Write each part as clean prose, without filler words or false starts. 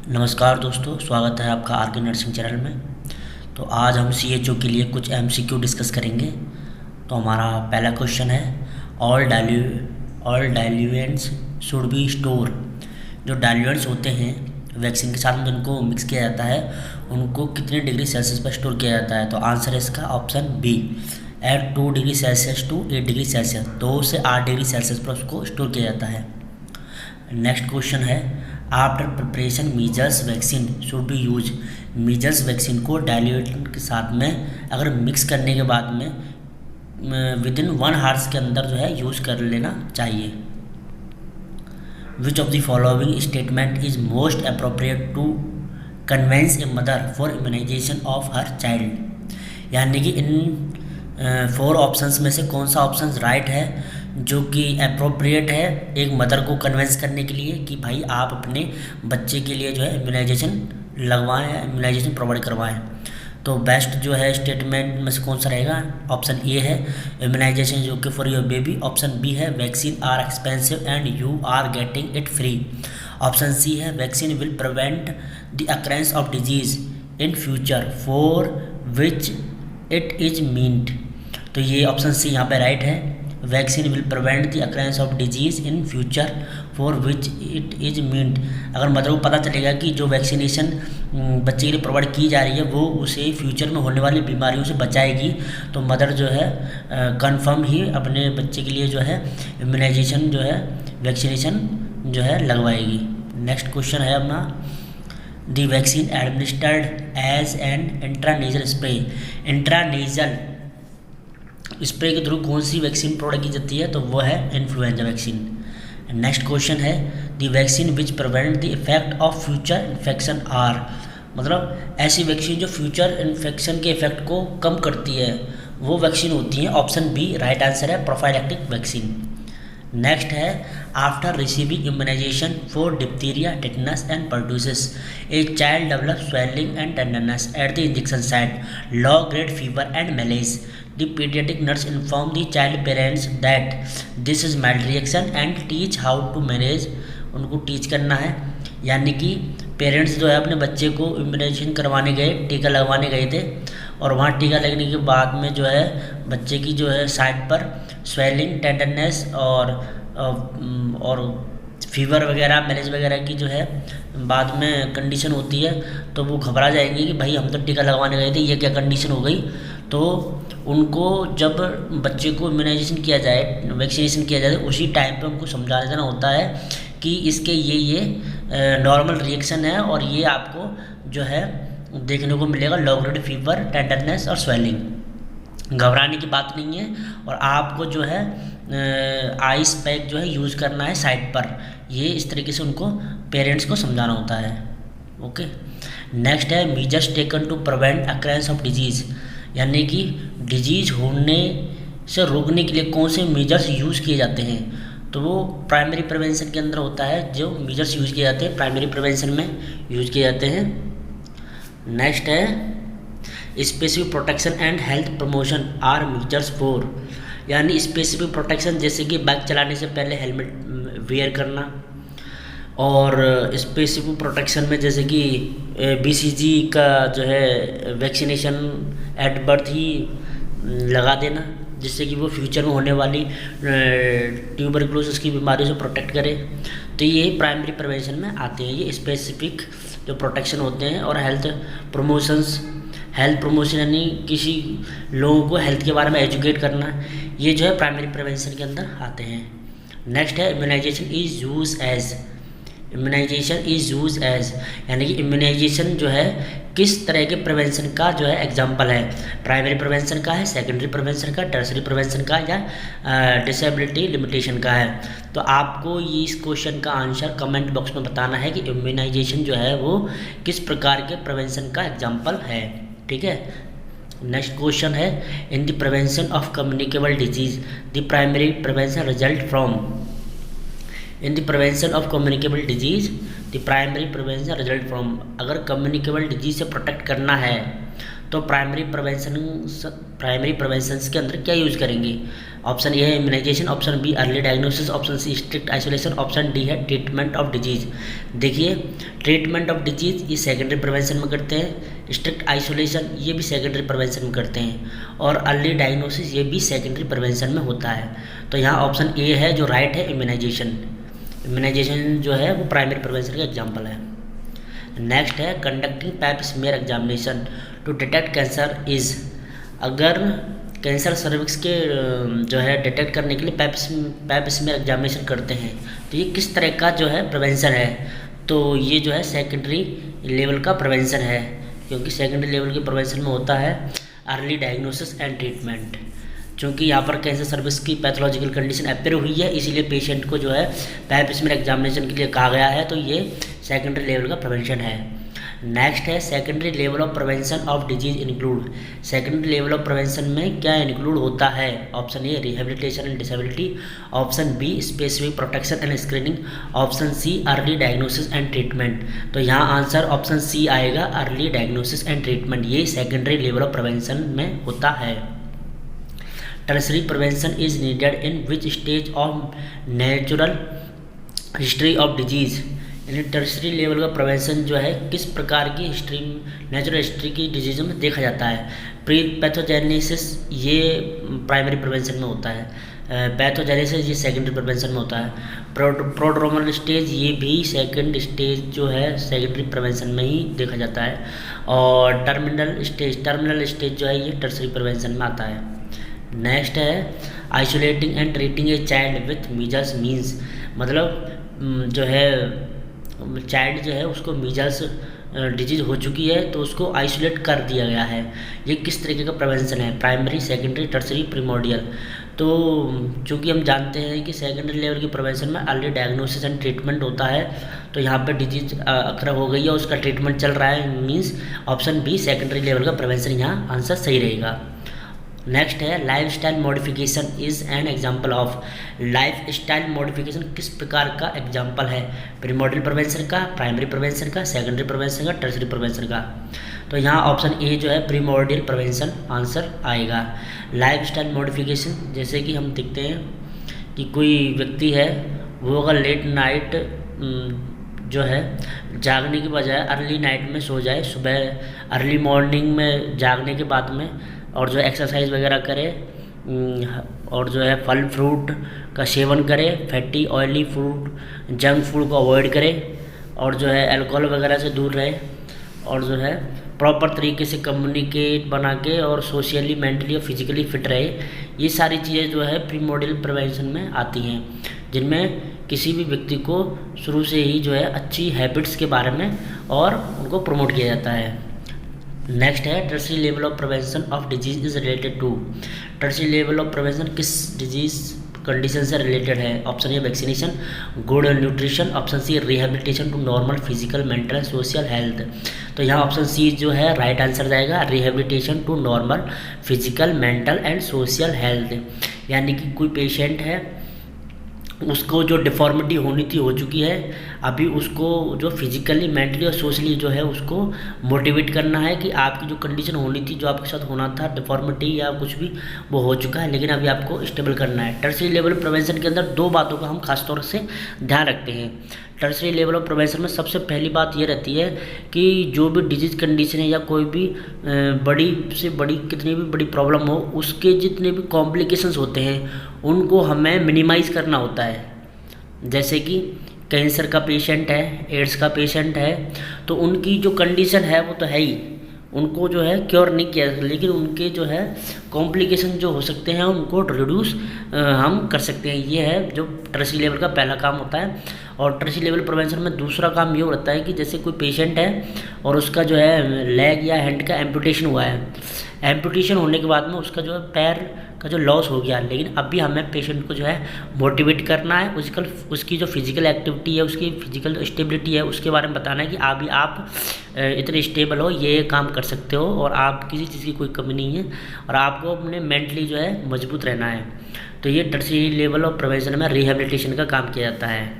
नमस्कार दोस्तों, स्वागत है आपका आर के नर्सिंग चैनल में। तो आज हम CHO के लिए कुछ MCQ डिस्कस करेंगे। तो हमारा पहला क्वेश्चन है, all diluents should be store. जो डाइल्यूएंट्स होते हैं वैक्सीन के साथ में जिनको मिक्स किया जाता है उनको कितने डिग्री सेल्सियस पर स्टोर किया जाता है। तो आंसर है इसका option B, at 2 degree Celsius to 8 degree Celsius, 2 से 8 डिग्री सेल्सियस पर उसको स्टोर किया जाता है। नेक्स्ट क्वेश्चन है, after preparation measles vaccine should be use. Measles vaccine को डाइल्यूएंट के साथ में अगर मिक्स करने के बाद में विदिन 1 आवर्स के अंदर जो है यूज़ कर लेना चाहिए। Which of the following statement is most appropriate to convince a mother for immunization of her child. यानी कि इन 4 ऑप्शंस में से कौन सा ऑप्शन राइट है जो कि अप्रोप्रिएट है एक मदर को कन्विंस करने के लिए कि भाई आप अपने बच्चे के लिए जो है इम्यूनाइजेशन लगवाएं, इम्यूनाइजेशन प्रोवाइड करवाएं। तो बेस्ट जो है स्टेटमेंट में से कौन सा रहेगा? ऑप्शन ए है इम्यूनाइजेशन जो कि for your baby. Option B है vaccine are expensive and you are getting it free. Option C है vaccine will prevent the occurrence of disease in future for which it is meant. तो ये option C यहाँ पे right है, vaccine will prevent the occurrence of disease in future for which it is meant. अगर mother को पता चलेगा कि जो वैक्सीनेशन बच्चे के लिए प्रोवाइड की जा रही है वो उसे फ्यूचर में होने वाली बीमारियों से बचाएगी, तो मदर जो है कंफर्म ही अपने बच्चे के लिए जो है इम्यूनाइजेशन जो है वैक्सीनेशन जो है लगवाएगी। नेक्स्ट क्वेश्चन है अपना, the vaccine administered as an intranasal spray. Intranasal spray के थ्रू कौन सी वैक्सीन प्रोवाइड की जाती है? तो वो है इन्फ्लुएंजा वैक्सीन। नेक्स्ट क्वेश्चन है, the vaccine which prevent the effect of future infection are. मतलब ऐसी वैक्सीन जो फ्यूचर इन्फेक्शन के इफेक्ट को कम करती है वो वैक्सीन होती है। ऑप्शन बी राइट आंसर है, प्रोफाइलैक्टिक वैक्सीन। नेक्स्ट है, after receiving immunisation for diphtheria, tetanus and pertussis a child develop swelling and tenderness at the injection site, low grade fever and malaise. The pediatric nurse inform the child parents that this is mild reaction and teach how to manage। उनको teach करना है, यानी कि parents जो है अपने बच्चे को इम्यूनाइजेशन करवाने गए, टीका लगवाने गए थे और वहाँ टीका लगने के बाद में जो है बच्चे की जो है साइड पर स्वेलिंग, टेंडरनेस और फीवर वगैरह, मैलेज वगैरह की जो है बाद में कंडीशन होती है, तो वो घबरा जाएंगे कि भाई हम तो टीका लगवाने गए थे, ये क्या कंडीशन हो गई। तो उनको जब बच्चे को इम्यूनाइजेशन किया जाए, वैक्सीनेशन किया जाए, उसी टाइम पे उनको समझा देना होता है कि इसके ये नॉर्मल रिएक्शन है और ये आपको जो है देखने को मिलेगा, लो ग्रेड फीवर, टेंडरनेस और स्वेलिंग। घबराने की बात नहीं है और आपको जो है आइस पैक जो है यूज़ करना है साइड पर। ये इस तरीके से उनको पेरेंट्स को समझाना होता है। ओके, नेक्स्ट है, measures taken to prevent occurrence of disease. यानी कि डिजीज होने से रोकने के लिए कौन से मेजर्स यूज़ किए जाते हैं? तो वो प्राइमरी प्रिवेंशन के अंदर होता है, जो मेजर्स यूज़ किए जाते हैं प्राइमरी प्रिवेंशन में यूज़ किए जाते हैं। नेक्स्ट है, specific protection and health promotion are measures for. यानी स्पेसिफिक प्रोटेक्शन जैसे कि बाइक चलाने से पहले हेलमेट वेयर करना, और स्पेसिफिक प्रोटेक्शन में जैसे कि BCG का जो है वैक्सीनेशन एट बर्थ ही लगा देना, जिससे कि वो फ्यूचर में होने वाली ट्यूबरकुलोसिस की बीमारियों से प्रोटेक्ट करे। तो ये प्राइमरी प्रिवेंशन में आते हैं, ये स्पेसिफिक जो प्रोटेक्शन होते हैं। और हेल्थ प्रमोशन यानी किसी लोगों को हेल्थ के बारे में एजुकेट करना, ये जो है प्राइमरी प्रिवेंशन के अंदर आते हैं। नेक्स्ट है, इम्यूनाइजेशन इज यूज एज। यानी कि इम्यूनाइजेशन जो है किस तरह के प्रिवेंशन का जो है एग्जाम्पल है? प्राइमरी प्रिवेंशन का है, सेकेंडरी प्रिवेंशन का, टर्सरी प्रिवेंशन का, या डिसेबिलिटी लिमिटेशन का है? तो आपको ये इस क्वेश्चन का आंसर कमेंट बॉक्स में बताना है कि इम्यूनाइजेशन जो है वो किस प्रकार के प्रिवेंशन का एग्जाम्पल है। ठीक है, नेक्स्ट क्वेश्चन है, in the prevention of communicable disease the primary prevention result from. In the prevention of communicable disease the primary prevention result from. अगर कम्युनिकेबल डिजीज से प्रोटेक्ट करना है तो प्राइमरी प्रिवेंशन के अंदर क्या यूज़ करेंगे? ऑप्शन ए है immunization, option B early diagnosis, option C strict isolation, option D है ट्रीटमेंट ऑफ डिजीज़। देखिए ट्रीटमेंट ऑफ डिजीज़ ये सेकेंडरी प्रिवेंशन में करते हैं, स्ट्रिक्ट आइसोलेशन ये भी सेकेंडरी प्रिवेंशन में करते हैं, और अर्ली डायग्नोसिस ये भी सेकेंडरी प्रिवेंशन में होता है। तो यहाँ ऑप्शन ए है जो राइट है, इम्यूनाइजेशन। इम्यूनाइजेशन जो है वो प्राइमरी प्रिवेंशन का एग्जाम्पल है। नेक्स्ट है conducting Pap smear examination to detect cancer is. अगर कैंसर सर्विक्स के जो है डिटेक्ट करने के लिए पैप स्मीयर एग्जामिनेशन करते हैं तो ये किस तरह का जो है प्रिवेंशन है, तो ये जो है सेकेंडरी लेवल का प्रिवेंशन है, क्योंकि सेकेंडरी लेवल के प्रिवेंशन में होता है अर्ली डायग्नोसिस एंड ट्रीटमेंट। क्योंकि यहाँ पर कैंसर सर्विस की पैथोलॉजिकल कंडीशन अपेयर हुई है, इसीलिए पेशेंट को जो है पैप स्मीयर एग्जामिनेशन के लिए कहा गया है, तो ये सेकेंडरी लेवल का प्रिवेंशन है। नेक्स्ट है secondary level of prevention of disease include. Secondary level of prevention में क्या इंक्लूड होता है? Option A rehabilitation and disability, option B specific protection and screening, option C early diagnosis and treatment. तो यहाँ answer option C आएगा, early diagnosis and treatment, ये secondary level of prevention में होता है। Tertiary prevention is needed in which stage of natural history of disease. यानी tertiary level का prevention जो है किस प्रकार की हिस्ट्री, नेचुरल हिस्ट्री की डिजीज़ों में देखा जाता है? प्री पैथोजेनेसिस ये प्राइमरी प्रिवेंशन में होता है, पैथोजेनेसिस ये सेकेंडरी प्रिवेंशन में होता है, प्रोड्रोमल स्टेज ये भी सेकेंड स्टेज जो है सेकेंडरी प्रिवेंशन में ही देखा जाता है, और टर्मिनल स्टेज जो है ये टर्शरी प्रिवेंशन में आता है। नेक्स्ट है isolating and treating a child with measles means, मतलब जो है चाइल्ड जो है उसको मीजल्स डिजीज़ हो चुकी है तो उसको आइसोलेट कर दिया गया है, ये किस तरीके का प्रिवेंशन है? Primary, secondary, tertiary, primordial. तो चूँकि हम जानते हैं कि सेकेंडरी लेवल की प्रिवेंशन में अर्ली डायग्नोसिस एंड ट्रीटमेंट होता है, तो यहाँ पे डिजीज अकर हो गई है, उसका ट्रीटमेंट चल रहा है, means option B secondary level का प्रिवेंशन यहाँ आंसर सही रहेगा। नेक्स्ट है lifestyle modification is an example of. Lifestyle modification किस प्रकार का एग्जाम्पल है? प्रीमोडियल प्रिवेंशन का, प्राइमरी प्रिवेंशन का, सेकेंडरी प्रिवेंशन का, टर्शरी प्रिवेंशन का। तो यहाँ ऑप्शन ए जो है प्रीमोडियल प्रिवेंशन आंसर आएगा। लाइफ स्टाइल मॉडिफिकेशन जैसे कि हम देखते हैं कि कोई व्यक्ति है वो अगर लेट नाइट जो है जागने के बजाय अर्ली नाइट में सो जाए, सुबह अर्ली मॉर्निंग में जागने के बाद में, और जो एक्सरसाइज वगैरह करे, और जो है फल फ्रूट का सेवन करे, fatty oily food junk food को अवॉइड करे, और जो है अल्कोहल वगैरह से दूर रहे, और जो है प्रॉपर तरीके से कम्युनिकेट बना के और सोशली, मेंटली और फिजिकली फिट रहे। ये सारी चीज़ें जो है प्रीमोडियल प्रिवेंशन में आती हैं, जिनमें किसी भी व्यक्ति को शुरू से ही जो है अच्छी हैबिट्स के बारे में और उनको प्रमोट किया जाता है। नेक्स्ट है tertiary level of prevention of disease is related to. Tertiary level of prevention किस डिजीज कंडीशन से रिलेटेड है? Option A vaccination, good nutrition, option C rehabilitation to normal physical, mental and social health. तो यहाँ option C जो है right answer जाएगा, rehabilitation to normal physical, mental and social health. यानी कि कोई पेशेंट है उसको जो डिफॉर्मिटी होनी थी हो चुकी है, अभी उसको जो फिजिकली, मेंटली और सोशली जो है उसको मोटिवेट करना है कि आपकी जो कंडीशन होनी थी, जो आपके साथ होना था, डिफॉर्मिटी या कुछ भी, वो हो चुका है, लेकिन अभी आपको स्टेबल करना है। टर्शरी लेवल प्रिवेंशन के अंदर दो बातों का हम खासतौर से ध्यान रखते हैं। टर्शरी लेवल ऑफ प्रिवेंशन में सबसे पहली बात ये रहती है कि जो भी डिजीज़ कंडीशन है या कोई भी बड़ी से बड़ी, कितनी भी बड़ी प्रॉब्लम हो, उसके जितने भी कॉम्प्लिकेशंस होते हैं उनको हमें मिनिमाइज़ करना होता है। जैसे कि कैंसर का पेशेंट है, एड्स का पेशेंट है, तो उनकी जो कंडीशन है वो तो है ही, उनको जो है क्योर नहीं किया, लेकिन उनके जो है कॉम्प्लिकेशन जो हो सकते हैं उनको रिड्यूस हम कर सकते हैं। ये है जो टर्शरी लेवल का पहला काम होता है। और टर्शरी लेवल प्रिवेंशन में दूसरा काम ये होता है कि जैसे कोई पेशेंट है और उसका जो है लेग या हैंड का एम्पुटेशन हुआ है, एम्पुटेशन होने के बाद में उसका जो है पैर का जो लॉस हो गया, लेकिन अभी हमें पेशेंट को जो है मोटिवेट करना है, उसकी जो फिजिकल एक्टिविटी है, उसकी फिजिकल स्टेबिलिटी है, उसके बारे में बताना है कि अभी आप इतने स्टेबल हो, ये काम कर सकते हो, और आप किसी चीज़ की कोई कमी नहीं है, और आपको अपने मेंटली जो है मजबूत रहना है। तो ये टर्शरी लेवल ऑफ प्रिवेंशन में रिहेबिलिटेशन का काम किया जाता है।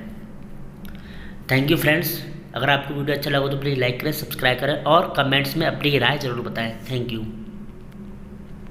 Thank you friends. अगर आपको वीडियो अच्छा लगा तो प्लीज़ लाइक करें, सब्सक्राइब करें और कमेंट्स में अपनी राय ज़रूर बताएं। Thank you.